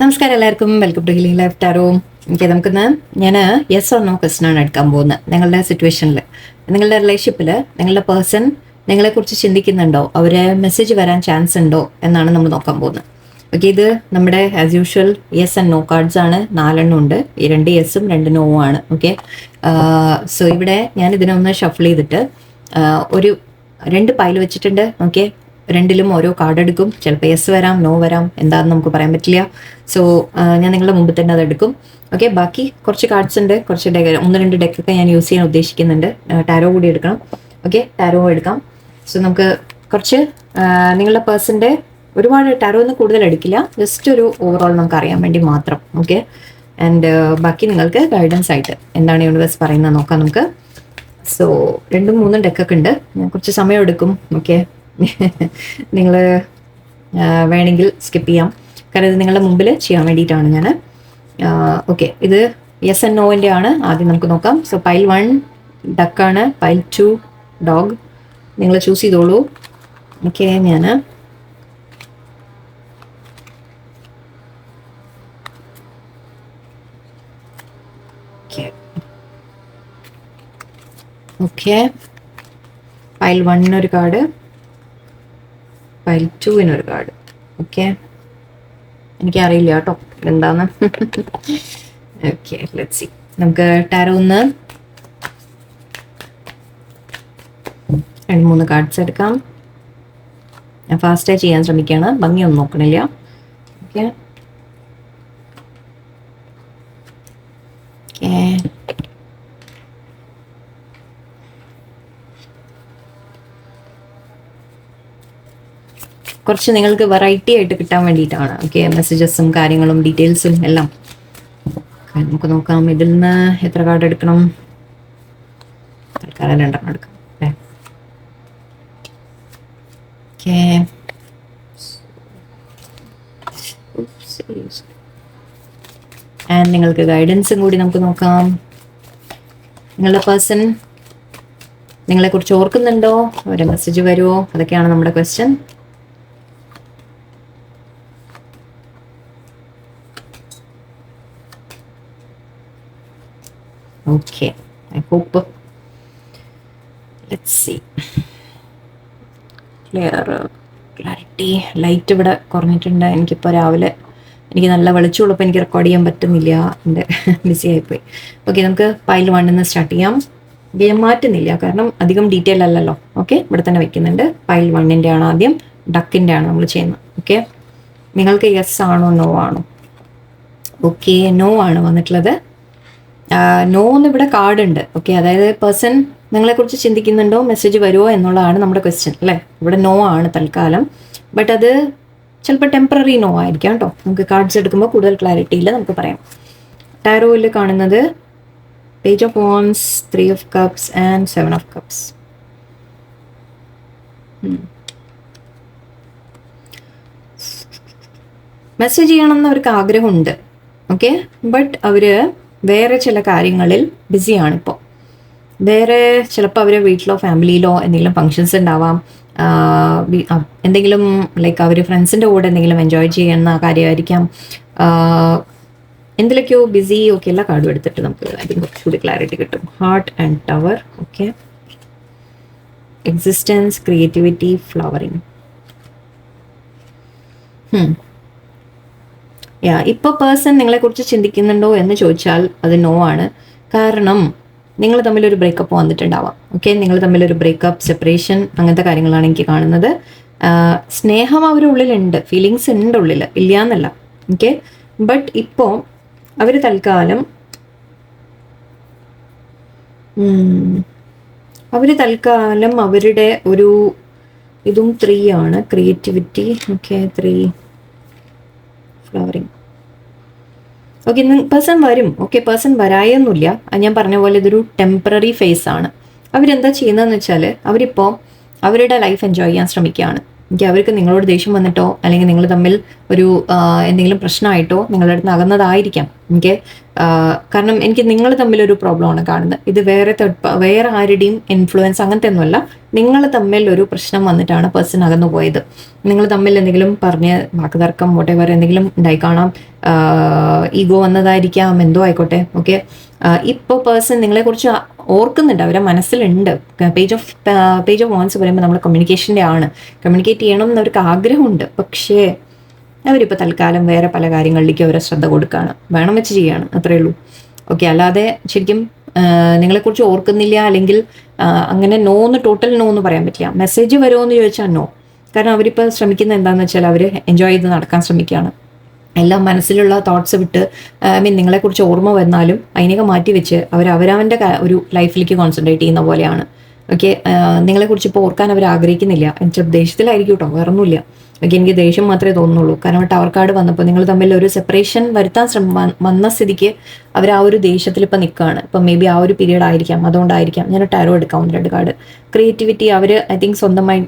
നമസ്കാരം എല്ലാവർക്കും, welcome to healing life tarot. Okay, നമുക്കിന്ന് ഞാൻ യെസ് ഓർ നോ ക്വസ്റ്റൻ ആണ് എടുക്കാൻ പോകുന്നത്. നിങ്ങളുടെ സിറ്റുവേഷനിൽ, നിങ്ങളുടെ റിലേഷൻഷിപ്പിൽ നിങ്ങളുടെ പേഴ്സൺ നിങ്ങളെക്കുറിച്ച് ചിന്തിക്കുന്നുണ്ടോ, അവരെ മെസ്സേജ് വരാൻ ചാൻസ് ഉണ്ടോ എന്നാണ് നമ്മൾ നോക്കാൻ പോകുന്നത്. ഓക്കെ, ഇത് നമ്മുടെ as usual yes and no cards ആണ്. 4 ഉണ്ട്. ഈ 2 യെസ്സും 2 നോവും ആണ്. ഓക്കെ, സോ ഇവിടെ ഞാൻ ഇതിനൊന്ന് ഷഫിൾ ചെയ്തിട്ട് ഒരു 2 പൈൽ വെച്ചിട്ടുണ്ട്. ഓക്കെ, 2ലും ഓരോ കാർഡ് എടുക്കും. ചിലപ്പോൾ യെസ് വരാം, നോ വരാം, എന്താണെന്ന് നമുക്ക് പറയാൻ പറ്റില്ല. സോ ഞാൻ നിങ്ങളുടെ മുമ്പ് തന്നെ അത് എടുക്കും. ഓക്കെ, ബാക്കി കുറച്ച് കാർഡ്സ് ഉണ്ട്, കുറച്ച് 1-2 ഡെക്കൊക്കെ ഞാൻ യൂസ് ചെയ്യാൻ ഉദ്ദേശിക്കുന്നുണ്ട്. ടാരോ കൂടി എടുക്കണം. ഓക്കെ, ടാരോ എടുക്കാം. സോ നമുക്ക് കുറച്ച് നിങ്ങളുടെ പേഴ്സൻ്റെ ഒരുപാട് ടാരോ ഒന്നും കൂടുതൽ എടുക്കില്ല, ജസ്റ്റ് ഒരു ഓവറോൾ നമുക്ക് അറിയാൻ വേണ്ടി മാത്രം. ഓക്കെ, ആൻഡ് ബാക്കി നിങ്ങൾക്ക് ഗൈഡൻസ് ആയിട്ട് എന്താണ് യൂണിവേഴ്സ് പറയുന്നത് നോക്കാം നമുക്ക്. സോ 2-3 ഡെക്കൊക്കെ ഉണ്ട്. ഞാൻ കുറച്ച് സമയം എടുക്കും. ഓക്കെ, നിങ്ങൾ വേണമെങ്കിൽ സ്കിപ്പ് ചെയ്യാം, കാരണം ഇത് നിങ്ങളുടെ മുമ്പിൽ ചെയ്യാൻ വേണ്ടിയിട്ടാണ് ഞാൻ. ഓക്കെ, ഇത് യെസ് ആൻഡ് നോവിൻ്റെ ആണ്. ആദ്യം നമുക്ക് നോക്കാം. സോ പൈൽ 1 ഡക്കാണ്, പൈൽ 2 ഡോഗ്. നിങ്ങൾ ചൂസ് ചെയ്തോളൂ. ഓക്കെ, ഞാൻ okay pile 1 card, pile 2 card. Okay, എനിക്കറിയില്ല കേട്ടോ എന്താന്ന്. Okay, let's see. നമുക്ക് ടാരോ ഒന്ന് 2-3 കാർഡ്സ് എടുക്കാം. ഞാൻ ഫാസ്റ്റായി ചെയ്യാൻ ശ്രമിക്കുകയാണ്, ഭംഗിയൊന്നും നോക്കണില്ല. ഓക്കെ ഓക്കെ കുറച്ച് നിങ്ങൾക്ക് വെറൈറ്റി ആയിട്ട് കിട്ടാൻ വേണ്ടിയിട്ടാണ്. ഓക്കെ, മെസ്സേജസും കാര്യങ്ങളും ഡീറ്റെയിൽസും എല്ലാം നമുക്ക് നോക്കാം. ഇതിൽ നിന്ന് എത്ര കാർഡ് എടുക്കണം? തൽക്കാലം 2 എടുക്കാം. ഓക്കെ, ആൻഡ് നിങ്ങൾക്ക് ഗൈഡൻസും കൂടി നമുക്ക് നോക്കാം. നിങ്ങളുടെ പേഴ്സൺ നിങ്ങളെക്കുറിച്ച് ഓർക്കുന്നുണ്ടോ? ഒരു മെസ്സേജ് വരുമോ? അതൊക്കെയാണ് നമ്മുടെ question. Okay, I hope. Let's see. Clarity light ഇവിടെ കുറഞ്ഞിട്ടുണ്ട്. എനിക്കിപ്പോൾ രാവിലെ എനിക്ക് നല്ല വെളിച്ചമുള്ളപ്പോൾ എനിക്ക് റെക്കോർഡ് ചെയ്യാൻ പറ്റുന്നില്ല, എൻ്റെ ബിസി ആയിപ്പോയി. ഓക്കെ, നമുക്ക് പൈൽ 1 സ്റ്റാർട്ട് ചെയ്യാം. ഞാൻ മാറ്റുന്നില്ല, കാരണം അധികം ഡീറ്റെയിൽ അല്ലല്ലോ. ഓക്കെ, ഇവിടെ തന്നെ വെക്കുന്നുണ്ട്. പൈൽ 1 ആണ് ആദ്യം, ഡക്കിൻ്റെ ആണ് നമ്മൾ ചെയ്യുന്നത്. ഓക്കെ, നിങ്ങൾക്ക് യെസ് ആണോ നോ ആണോ? ഓക്കെ, നോ ആണ് വന്നിട്ടുള്ളത്. നോ എന്ന് ഇവിടെ കാർഡ് ഉണ്ട്. ഓക്കെ, അതായത് പേഴ്സൺ നിങ്ങളെക്കുറിച്ച് ചിന്തിക്കുന്നുണ്ടോ, മെസ്സേജ് വരുമോ എന്നുള്ളതാണ് നമ്മുടെ ക്വസ്റ്റ്യൻ അല്ലേ. ഇവിടെ നോ ആണ് തൽക്കാലം, ബട്ട് അത് ചിലപ്പോൾ ടെമ്പററി നോ ആയിരിക്കാം കേട്ടോ. നമുക്ക് കാർഡ്സ് എടുക്കുമ്പോൾ കൂടുതൽ ക്ലാരിറ്റിയിൽ നമുക്ക് പറയാം. ടാരോയിൽ കാണുന്നത് page of wands, 3 of cups and 7 of cups. Message ചെയ്യണമെന്ന് അവർക്ക് ആഗ്രഹമുണ്ട്. ഓക്കെ, ബട്ട് അവർ വേറെ ചില കാര്യങ്ങളിൽ ബിസിയാണ് ഇപ്പോൾ. വേറെ ചിലപ്പോൾ അവർ വീട്ടിലോ ഫാമിലിയിലോ എന്തെങ്കിലും ഫങ്ഷൻസ് ഉണ്ടാവാം, എന്തെങ്കിലും ലൈക്ക് അവർ ഫ്രണ്ട്സിൻ്റെ കൂടെ എന്തെങ്കിലും എൻജോയ് ചെയ്യുന്ന കാര്യമായിരിക്കാം, എന്തിലൊക്കെയോ ബിസി. ഓക്കെ, എല്ലാ കാർഡും എടുത്തിട്ട് നമുക്ക് അതിന് കുറച്ചുകൂടി ക്ലാരിറ്റി കിട്ടും. Heart and tower. Okay, existence, creativity, flowering. ഇപ്പോൾ പേഴ്സൺ നിങ്ങളെക്കുറിച്ച് ചിന്തിക്കുന്നുണ്ടോ എന്ന് ചോദിച്ചാൽ അത് നോ ആണ്. കാരണം നിങ്ങൾ തമ്മിലൊരു ബ്രേക്കപ്പ് വന്നിട്ടുണ്ടാവാം. ഓക്കെ, നിങ്ങൾ തമ്മിലൊരു ബ്രേക്കപ്പ്, സെപ്പറേഷൻ, അങ്ങനത്തെ കാര്യങ്ങളാണ് എനിക്ക് കാണുന്നത്. സ്നേഹം അവരുടെ ഉള്ളിലുണ്ട്, ഫീലിങ്സ് ഉണ്ട് ഉള്ളിൽ, ഇല്ല എന്നല്ല. ഓക്കെ, ബട്ട് ഇപ്പോൾ അവർ തൽക്കാലം അവരുടെ ഒരു ഇതും 3 ആണ്, creativity. Okay, 3 flowering. Okay, person വരും. ഓക്കെ, പേഴ്സൺ വരായൊന്നുമില്ല. ഞാൻ പറഞ്ഞ പോലെ ഇതൊരു ടെമ്പററി ഫേസ് ആണ്. അവരെന്താ ചെയ്യുന്നതെന്ന് വെച്ചാൽ അവരിപ്പോൾ അവരുടെ ലൈഫ് എൻജോയ് ചെയ്യാൻ ശ്രമിക്കുകയാണ്. എനിക്ക് അവർക്ക് നിങ്ങളോട് ദേഷ്യം വന്നിട്ടോ അല്ലെങ്കിൽ നിങ്ങൾ തമ്മിൽ ഒരു എന്തെങ്കിലും പ്രശ്നമായിട്ടോ നിങ്ങളുടെ അടുത്ത് അകന്നതായിരിക്കാം. എനിക്ക് കാരണം എനിക്ക് നിങ്ങൾ തമ്മിലൊരു പ്രോബ്ലമാണ് കാണുന്നത്. ഇത് വേറെ ആരുടെയും ഇൻഫ്ലുവൻസ് അങ്ങനത്തെ ഒന്നുമല്ല. നിങ്ങൾ തമ്മിൽ ഒരു പ്രശ്നം വന്നിട്ടാണ് പേഴ്സൺ അകന്നു പോയത്. നിങ്ങൾ തമ്മിൽ എന്തെങ്കിലും പറഞ്ഞ് വാക്കുതർക്കം വോട്ടെവർ എന്തെങ്കിലും ഉണ്ടായി കാണാം, ഈഗോ വന്നതായിരിക്കാം, എന്തോ ആയിക്കോട്ടെ. ഓക്കെ, ഇപ്പോൾ പേഴ്സൺ നിങ്ങളെക്കുറിച്ച് ഓർക്കുന്നുണ്ട്, അവരെ മനസ്സിലുണ്ട്. പേജ് ഓഫ് വാൻസ് പറയുമ്പോൾ നമ്മൾ കമ്മ്യൂണിക്കേഷൻ്റെ ആണ്, കമ്മ്യൂണിക്കേറ്റ് ചെയ്യണം എന്നവർക്ക് ആഗ്രഹമുണ്ട്. പക്ഷേ അവരിപ്പോൾ തൽക്കാലം വേറെ പല കാര്യങ്ങളിലേക്ക് അവരെ ശ്രദ്ധ കൊടുക്കുകയാണ്, വേണം വെച്ച് ചെയ്യാണ്, അത്രയേ ഉള്ളൂ. ഓക്കെ, അല്ലാതെ ശരിക്കും നിങ്ങളെക്കുറിച്ച് ഓർക്കുന്നില്ല അല്ലെങ്കിൽ അങ്ങനെ ടോട്ടൽ നോ എന്ന് പറയാൻ പറ്റില്ല. മെസ്സേജ് വരുമോ എന്ന് ചോദിച്ചാൽ നോ. കാരണം അവരിപ്പോൾ ശ്രമിക്കുന്നത് എന്താണെന്ന് വെച്ചാൽ അവർ എൻജോയ് ചെയ്ത് നടക്കാൻ ശ്രമിക്കുകയാണ്. എല്ലാം മനസ്സിലുള്ള തോട്ട്സ് വിട്ട് നിങ്ങളെക്കുറിച്ച് ഓർമ്മ വന്നാലും അതിനൊക്കെ മാറ്റി വെച്ച് അവരവൻ്റെ ഒരു ലൈഫിലേക്ക് കോൺസെൻട്രേറ്റ് ചെയ്യുന്ന പോലെയാണ്. ഓക്കെ, നിങ്ങളെക്കുറിച്ച് ഇപ്പോൾ ഓർക്കാൻ അവർ ആഗ്രഹിക്കുന്നില്ല. എന്നുവെച്ചാൽ ദേഷ്യത്തിലായിരിക്കും കേട്ടോ, വേറൊന്നുമില്ല. ഓക്കെ, എനിക്ക് ദേഷ്യം മാത്രമേ തോന്നുന്നുള്ളൂ. കാരണം ടവർ കാർഡ് വന്നപ്പോൾ നിങ്ങൾ തമ്മിൽ ഒരു സെപ്പറേഷൻ വരുത്താൻ വന്ന സ്ഥിതിക്ക് അവർ ആ ഒരു ദേഷ്യത്തിൽ ഇപ്പം നിൽക്കുകയാണ്. ഇപ്പം മേ ബി ആ ഒരു പീരീഡ് ആയിരിക്കാം, അതുകൊണ്ടായിരിക്കാം. ഞാൻ ടാരോ എടുക്കാം 2 കാർഡ്. ക്രിയേറ്റിവിറ്റി അവർ ഐ തിങ്ക് സ്വന്തമായി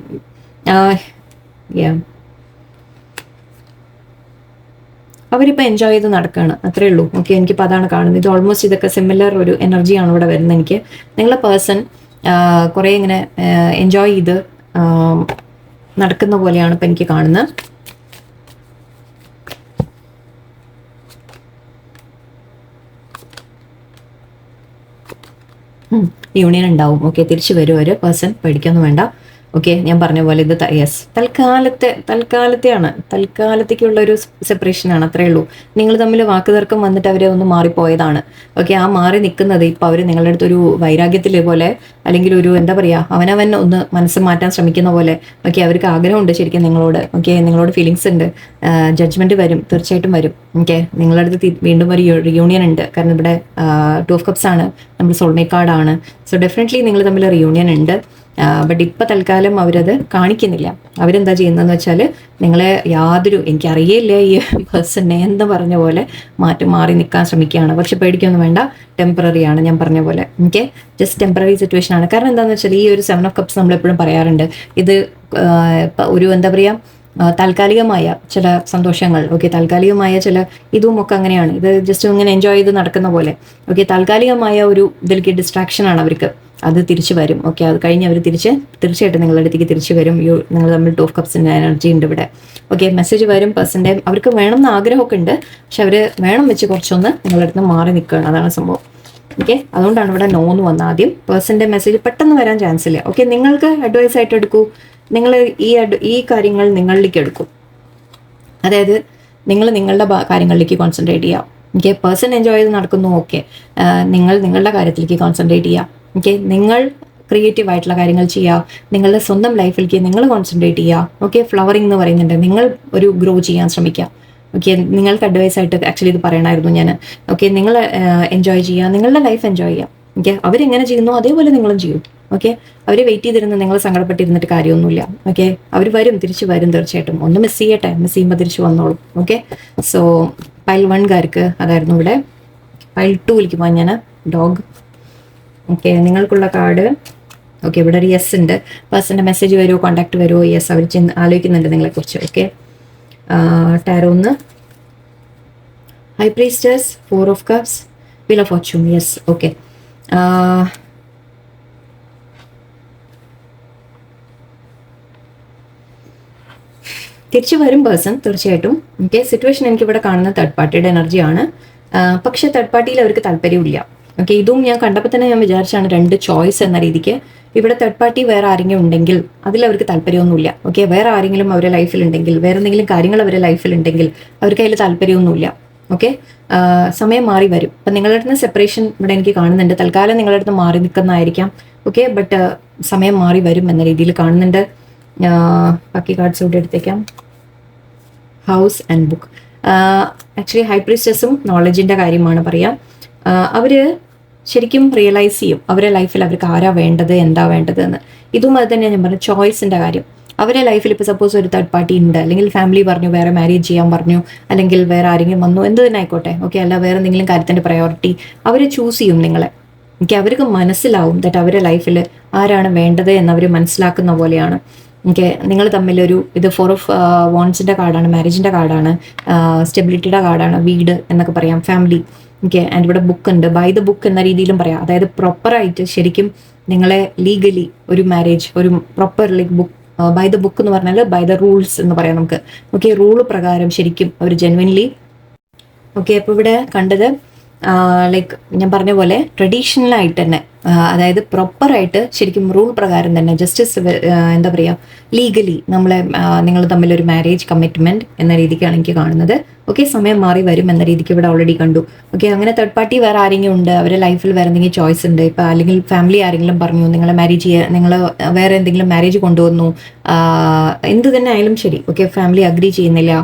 അവരിപ്പോൾ എൻജോയ് ചെയ്ത് നടക്കുകയാണ്, അത്രേ ഉള്ളൂ. ഓക്കെ, എനിക്കിപ്പോൾ അതാണ് കാണുന്നത്. ഇത് ഓൾമോസ്റ്റ് ഇതൊക്കെ സിമിലർ ഒരു എനർജിയാണ് ഇവിടെ വരുന്നത് എനിക്ക്. നിങ്ങളെ പേഴ്സൺ കുറേ ഇങ്ങനെ എൻജോയ് ചെയ്ത് നടക്കുന്ന പോലെയാണ് ഇപ്പം എനിക്ക് കാണുന്നത്. യൂണിയൻ ഉണ്ടാവും. ഓക്കെ, തിരിച്ചു വരും ഒരു പേഴ്സൺ, പേടിക്കൊന്നും വേണ്ട. ഓക്കെ, ഞാൻ പറഞ്ഞ പോലെ ഇത് യെസ് തൽക്കാലത്തേക്കുള്ള ഒരു സെപ്പറേഷനാണ്, അത്രേ ഉള്ളൂ. നിങ്ങൾ തമ്മിൽ വാക്കുതർക്കം വന്നിട്ട് അവരെ ഒന്ന് മാറിപ്പോയതാണ്. ഓക്കെ, ആ മാറി നിൽക്കുന്നത് ഇപ്പോൾ അവർ നിങ്ങളുടെ അടുത്തൊരു വൈരാഗ്യത്തിൽ പോലെ അല്ലെങ്കിൽ ഒരു എന്താ പറയുക അവനവൻ ഒന്ന് മനസ്സ് മാറ്റാൻ ശ്രമിക്കുന്ന പോലെ. ഓക്കെ, അവർക്ക് ആഗ്രഹമുണ്ട് ശരിക്കും നിങ്ങളോട്. ഓക്കെ, നിങ്ങളോട് ഫീലിങ്സ് ഉണ്ട്, ജഡ്ജ്മെൻറ്റ് വരും, തീർച്ചയായിട്ടും വരും. ഓക്കെ, നിങ്ങളുടെ അടുത്ത് വീണ്ടും ഒരു റിയൂണിയൻ ഉണ്ട്. കാരണം ഇവിടെ 2 of Cups ആണ്, നമ്മൾ സോൾമേറ്റ് കാർഡാണ്. സോ ഡെഫിനറ്റ്ലി നിങ്ങൾ തമ്മിൽ റിയൂണിയൻ ഉണ്ട്. ബട്ട് ഇപ്പം തൽക്കാലം അവരത് കാണിക്കുന്നില്ല. അവരെന്താ ചെയ്യുന്നതെന്ന് വെച്ചാൽ നിങ്ങളെ എനിക്കറിയില്ല ഈ പേഴ്സണെ എന്ന് പറഞ്ഞ പോലെ മാറി നിൽക്കാൻ ശ്രമിക്കുകയാണ്. പക്ഷെ പേടിക്കൊന്നും വേണ്ട, ടെമ്പററി ആണ്. ഞാൻ പറഞ്ഞ പോലെ ഓക്കെ, ജസ്റ്റ് ടെമ്പററി സിറ്റുവേഷൻ ആണ്. കാരണം എന്താണെന്ന് വെച്ചാൽ ഈ ഒരു 7 of Cups നമ്മളെപ്പോഴും പറയാറുണ്ട്, ഇത് ഒരു എന്താ പറയുക താൽക്കാലികമായ ചില സന്തോഷങ്ങൾ. ഓക്കെ, താൽക്കാലികമായ ചില ഇതും ഒക്കെ അങ്ങനെയാണ്. ഇത് ജസ്റ്റ് ഇങ്ങനെ എൻജോയ് ചെയ്ത് നടക്കുന്ന പോലെ. ഓക്കെ, താൽക്കാലികമായ ഒരു ഇതിലേക്ക് ഡിസ്ട്രാക്ഷനാണ് അവർക്ക്. അത് തിരിച്ചു വരും. ഓക്കെ, അത് കഴിഞ്ഞ് അവർ തീർച്ചയായിട്ടും നിങ്ങളുടെ അടുത്തേക്ക് തിരിച്ചു വരും. നിങ്ങൾ തമ്മിൽ 2 of Cupsന്റെ എനർജി ഉണ്ട് ഇവിടെ. ഓക്കെ, മെസ്സേജ് വരും. പേഴ്സൻ്റെ അവർക്ക് വേണം എന്ന് ആഗ്രഹമൊക്കെ ഉണ്ട്, പക്ഷെ അവർ വേണം വെച്ച് കുറച്ചൊന്ന് നിങ്ങളുടെ അടുത്ത് മാറി നിൽക്കുകയാണ്, അതാണ് സംഭവം. ഓക്കെ, അതുകൊണ്ടാണ് ഇവിടെ നോ എന്ന് വന്ന ആദ്യം. പേഴ്സൻ്റെ മെസ്സേജ് പെട്ടെന്ന് വരാൻ ചാൻസ് ഇല്ല. ഓക്കെ, നിങ്ങൾക്ക് അഡ്വൈസ് ആയിട്ട് എടുക്കൂ. നിങ്ങൾ ഈ കാര്യങ്ങൾ നിങ്ങളിലേക്ക് എടുക്കും. അതായത് നിങ്ങൾ നിങ്ങളുടെ കാര്യങ്ങളിലേക്ക് കോൺസെൻട്രേറ്റ് ചെയ്യാം. ഓക്കെ, പേഴ്സൺ എൻജോയ് ചെയ്ത് നടക്കുന്നു. ഓക്കെ, നിങ്ങൾ നിങ്ങളുടെ കാര്യത്തിലേക്ക് കോൺസെൻട്രേറ്റ് ചെയ്യാം. ഓക്കെ, നിങ്ങൾ ക്രിയേറ്റീവ് ആയിട്ടുള്ള കാര്യങ്ങൾ ചെയ്യുക, നിങ്ങളുടെ സ്വന്തം ലൈഫിലേക്ക് നിങ്ങൾ കോൺസെൻട്രേറ്റ് ചെയ്യുക. ഓക്കെ, ഫ്ലവറിംഗ് എന്ന് പറയുന്നുണ്ട്, നിങ്ങൾ ഒരു ഗ്രോ ചെയ്യാൻ ശ്രമിക്കുക. ഓക്കെ, നിങ്ങൾക്ക് അഡ്വൈസ് ആയിട്ട് ആക്ച്വലി ഇത് പറയണമായിരുന്നു ഞാൻ. ഓക്കെ, നിങ്ങൾ എൻജോയ് ചെയ്യുക, നിങ്ങളുടെ ലൈഫ് എൻജോയ് ചെയ്യുക. ഓക്കെ, അവരെങ്ങനെ ചെയ്യുന്നു അതേപോലെ നിങ്ങളും ചെയ്യും. ഓക്കെ, അവർ വെയിറ്റ് ചെയ്തിരുന്ന് നിങ്ങൾ സങ്കടപ്പെട്ടിരുന്നിട്ട് കാര്യമൊന്നുമില്ല. ഓക്കെ, അവർ തിരിച്ചു വരും തീർച്ചയായിട്ടും. ഒന്ന് മിസ് ചെയ്യട്ടെ, മിസ് ചെയ്യുമ്പോൾ തിരിച്ചു വന്നോളും. ഓക്കെ, സോ പൈൽ 1 അതായിരുന്നു ഇവിടെ. പൈൽ 2 പോകാൻ ഞാൻ ഡോഗ്. ഓക്കെ, നിങ്ങൾക്കുള്ള കാർഡ്. ഓക്കെ, ഇവിടെ ഒരു യെസ് ഉണ്ട്. പേഴ്സൻ്റെ മെസ്സേജ് വരുമോ, കോൺടാക്ട് വരുമോ? യെസ്, അവർ ആലോചിക്കുന്നുണ്ട് നിങ്ങളെക്കുറിച്ച്. Okay, tarot 1 high priestess, 4 of Cups, wheel of Fortune. Yes, okay, തിരിച്ചു വരും പേഴ്സൺ തീർച്ചയായിട്ടും. ഓക്കെ, സിറ്റുവേഷൻ എനിക്കിവിടെ കാണുന്ന തേർഡ് പാർട്ടിയുടെ എനർജിയാണ്. പക്ഷേ തേർഡ് പാർട്ടിയിൽ അവർക്ക് താല്പര്യമില്ല. ഓക്കെ, ഇതും ഞാൻ കണ്ടപ്പോൾ തന്നെ ഞാൻ വിചാരിച്ചാണ് 2 ചോയ്സ് എന്ന രീതിക്ക്. ഇവിടെ തേർഡ് പാർട്ടി വേറെ ആരെങ്കിലും ഉണ്ടെങ്കിൽ അതിൽ അവർക്ക് താല്പര്യമൊന്നുമില്ല. ഓക്കെ, വേറെ ആരെങ്കിലും അവരുടെ ലൈഫിലുണ്ടെങ്കിൽ, വേറെ എന്തെങ്കിലും കാര്യങ്ങൾ അവരുടെ ലൈഫിലുണ്ടെങ്കിൽ അവർക്ക് അതിൽ താല്പര്യമൊന്നുമില്ല. ഓക്കെ, സമയം മാറി വരും. അപ്പം നിങ്ങളുടെ അടുത്ത് സെപ്പറേഷൻ ഇവിടെ എനിക്ക് കാണുന്നുണ്ട്. തൽക്കാലം നിങ്ങളുടെ അടുത്ത് മാറി നിൽക്കുന്നതായിരിക്കാം. ഓക്കെ, ബട്ട് സമയം മാറി വരും എന്ന രീതിയിൽ കാണുന്നുണ്ട്. ബാക്കി കാർഡ്സ് ഇവിടെ എടുത്തേക്കാം. House and book. Actually high പ്രീസ്റ്റസും നോളജിൻ്റെ കാര്യമാണ് പറയാം. അവർ ശരിക്കും റിയലൈസ് ചെയ്യും അവരുടെ ലൈഫിൽ അവർക്ക് ആരാ വേണ്ടത്, എന്താ വേണ്ടത് എന്ന്. ഇതും അത് തന്നെയാണ് ഞാൻ പറഞ്ഞത്, ചോയ്സിൻ്റെ കാര്യം. അവരുടെ ലൈഫിൽ ഇപ്പോൾ സപ്പോസ് ഒരു തേർഡ് പാർട്ടി ഉണ്ട്, അല്ലെങ്കിൽ ഫാമിലി പറഞ്ഞു വേറെ മാരേജ് ചെയ്യാൻ പറഞ്ഞു, അല്ലെങ്കിൽ വേറെ ആരെങ്കിലും വന്നു, എന്ത് തന്നെ ആയിക്കോട്ടെ. ഓക്കെ, അല്ല വേറെ എന്തെങ്കിലും കാര്യത്തിൻ്റെ പ്രയോറിറ്റി അവർ ചൂസ് ചെയ്യും നിങ്ങളെ. ഓക്കെ, അവർക്ക് മനസ്സിലാവും ദാറ്റ് അവരുടെ ലൈഫിൽ ആരാണ് വേണ്ടത് എന്നവർ മനസ്സിലാക്കുന്ന പോലെയാണ്. ഓക്കെ, നിങ്ങൾ തമ്മിലൊരു ഇത് 4 ഓഫ് വോൺസിൻ്റെ കാർഡാണ്, മാരേജിൻ്റെ കാർഡാണ്, സ്റ്റെബിലിറ്റിയുടെ കാർഡാണ്, വീട് എന്നൊക്കെ പറയാം, ഫാമിലി. ഓക്കെ, ആൻഡ് ഇവിടെ ബുക്ക് ഉണ്ട്, ബൈ ദ ബുക്ക് എന്ന രീതിയിലും പറയാം. അതായത് പ്രോപ്പറായിട്ട് ശരിക്കും നിങ്ങളെ ലീഗലി ഒരു മാരേജ്, ഒരു proper like book, by the book എന്ന് പറഞ്ഞാൽ ബൈ ദ റൂൾസ് എന്ന് പറയാം നമുക്ക്. ഓക്കെ, റൂള് പ്രകാരം ശരിക്കും അവർ ജെന്വൻലി. ഓക്കെ, അപ്പോൾ ഇവിടെ കണ്ടത് ലൈക്ക് ഞാൻ പറഞ്ഞ പോലെ ട്രഡീഷണൽ ആയിട്ട് തന്നെ, അതായത് പ്രോപ്പറായിട്ട് ശരിക്കും റൂൾ പ്രകാരം തന്നെ ജസ്റ്റിസ് എന്താ പറയുക ലീഗലി നിങ്ങൾ തമ്മിലൊരു മാരേജ് കമ്മിറ്റ്മെന്റ് എന്ന രീതിക്കാണ് എനിക്ക് കാണുന്നത്. ഓക്കെ, സമയം മാറി വരും എന്ന രീതിക്ക് ഇവിടെ ഓൾറെഡി കണ്ടു. ഓക്കെ, അങ്ങനെ തേർഡ് പാർട്ടി വേറെ ആരെങ്കിലും ഉണ്ട്, അവരുടെ ലൈഫിൽ വേറെ എന്തെങ്കിലും ചോയ്സ് ഉണ്ട് ഇപ്പം, അല്ലെങ്കിൽ ഫാമിലി ആരെങ്കിലും പറഞ്ഞു നിങ്ങളെ മാരേജ് ചെയ്യുക, നിങ്ങൾ വേറെ എന്തെങ്കിലും മാരേജ് കൊണ്ടുവന്നു, എന്ത് തന്നെ ആയാലും ശരി. ഓക്കെ, ഫാമിലി അഗ്രി ചെയ്യുന്നില്ല,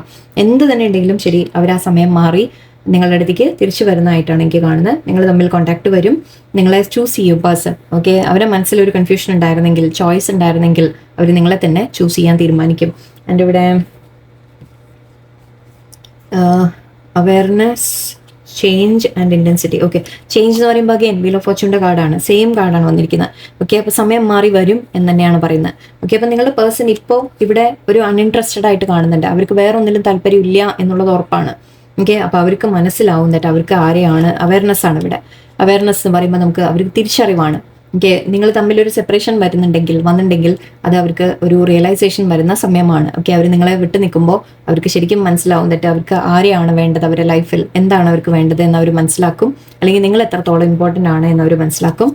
എന്ത് തന്നെ ഉണ്ടെങ്കിലും ശരി, അവർ ആ സമയം മാറി നിങ്ങളുടെ അടുത്തേക്ക് തിരിച്ചു വരുന്നതായിട്ടാണ് എനിക്ക് കാണുന്നത്. നിങ്ങൾ തമ്മിൽ കോൺടാക്ട് വരും, നിങ്ങളെ ചൂസ് ചെയ്യും പേഴ്സൺ. ഓക്കെ, അവരുടെ മനസ്സിലൊരു കൺഫ്യൂഷൻ ഉണ്ടായിരുന്നെങ്കിൽ, ചോയ്സ് ഉണ്ടായിരുന്നെങ്കിൽ അവർ നിങ്ങളെ തന്നെ ചൂസ് ചെയ്യാൻ തീരുമാനിക്കും. എൻ്റെ ഇവിടെ awareness, change and intensity. Okay, change എന്ന് പറയുമ്പോൾ അഗൈൻ വീൽ ഓഫ് ഫോർച്യൂണിൻ്റെ കാർഡാണ്, സെയിം കാർഡാണ് വന്നിരിക്കുന്നത്. ഓക്കെ, അപ്പോൾ സമയം മാറി വരും എന്ന് തന്നെയാണ് പറയുന്നത്. ഓക്കെ, അപ്പോൾ നിങ്ങളുടെ പേഴ്സൺ ഇപ്പോൾ ഇവിടെ ഒരു അൺഇൻട്രസ്റ്റഡ് ആയിട്ട് കാണുന്നുണ്ട്, അവർക്ക് വേറെ ഒന്നിലും താല്പര്യമില്ല എന്നുള്ളത് ഉറപ്പാണ്. ഓക്കെ, അപ്പോൾ അവർക്ക് മനസ്സിലാവും എന്നിട്ട് അവർക്ക് ആരെയാണ്, അവയർനെസ് ആണ് ഇവിടെ. അവയർനെസ് എന്ന് പറയുമ്പോൾ നമുക്ക് അവർക്ക് തിരിച്ചറിവാണ്. ഓക്കെ, നിങ്ങൾ തമ്മിലൊരു സെപ്പറേഷൻ വന്നിട്ടുണ്ടെങ്കിൽ അത് അവർക്ക് ഒരു റിയലൈസേഷൻ വരുന്ന സമയമാണ്. ഓക്കെ, അവർ നിങ്ങളെ വിട്ടു നിൽക്കുമ്പോൾ അവർക്ക് ശരിക്കും മനസ്സിലാവും എന്നിട്ട് അവർക്ക് ആരെയാണ് വേണ്ടത്, അവരുടെ ലൈഫിൽ എന്താണ് അവർക്ക് വേണ്ടത് എന്ന് അവർ മനസ്സിലാക്കും, അല്ലെങ്കിൽ നിങ്ങൾ എത്രത്തോളം ഇമ്പോർട്ടൻ്റ് ആണ് എന്ന് അവർ മനസ്സിലാക്കും.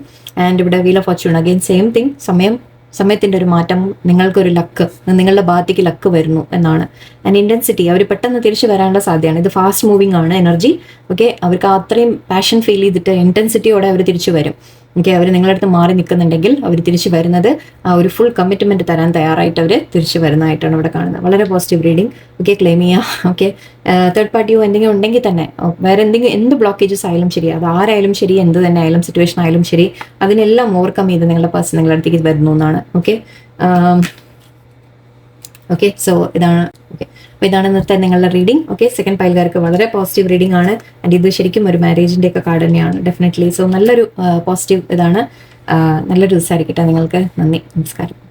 ആൻഡ് ഇവിടെ wheel of Fortune again same thing, സമയത്തിൻ്റെ ഒരു മാറ്റം, നിങ്ങൾക്കൊരു ലക്ക്, നിങ്ങളുടെ ഭാഗത്തേക്ക് ലക്ക് വരുന്നു എന്നാണ്. ആൻഡ് ഇൻറ്റൻസിറ്റി, അവർ പെട്ടെന്ന് തിരിച്ചു വരാനുള്ള സാധ്യതയാണ്. ഇത് ഫാസ്റ്റ് മൂവിങ് ആണ് എനർജി. ഓക്കെ, അവർക്ക് അത്രയും പാഷൻ ഫീൽ ചെയ്തിട്ട് ഇൻറ്റൻസിറ്റിയോടെ അവർ തിരിച്ചു വരും. ഓക്കെ, അവർ നിങ്ങളുടെ അടുത്ത് മാറി നിൽക്കുന്നുണ്ടെങ്കിൽ അവർ തിരിച്ചു വരുന്നത് ആ ഒരു ഫുൾ കമ്മിറ്റ്മെൻറ്റ് തരാൻ തയ്യാറായിട്ട് അവർ തിരിച്ചു വരുന്നതായിട്ടാണ് ഇവിടെ കാണുന്നത്. വളരെ പോസിറ്റീവ് റീഡിങ്. ഓക്കെ, ക്ലെയിം ചെയ്യുക. ഓക്കെ, തേർഡ് പാർട്ടിയോ എന്തെങ്കിലും ഉണ്ടെങ്കിൽ തന്നെ, വേറെ എന്ത് ബ്ലോക്കേജസ് ആയാലും ശരി, അത് ആരായാലും ശരി, എന്ത് തന്നെ ആയാലും സിറ്റുവേഷൻ ആയാലും ശരി, അതിനെല്ലാം ഓവർകം ചെയ്ത് നിങ്ങളുടെ പേഴ്സൺ നിങ്ങളുടെ അടുത്തേക്ക് വരുന്നു എന്നാണ്. ഓക്കെ, സോ ഇതാണ്. ഓക്കെ, അപ്പോൾ ഇതാണ് ഇന്നത്തെ നിങ്ങളുടെ റീഡിംഗ്. ഓക്കെ, സെക്കൻഡ് പൈൽകാർക്ക് വളരെ പോസിറ്റീവ് റീഡിംഗ് ആണ്. ആൻഡ് ഇത് ശരിക്കും ഒരു മാരേജിൻ്റെ ഒക്കെ കാർഡ് തന്നെയാണ് ഡെഫിനറ്റ്ലി. സോ നല്ലൊരു പോസിറ്റീവ് ഇതാണ്. നല്ലൊരു ദിവസമായിരിക്കട്ടെ നിങ്ങൾക്ക്. നന്ദി, നമസ്കാരം.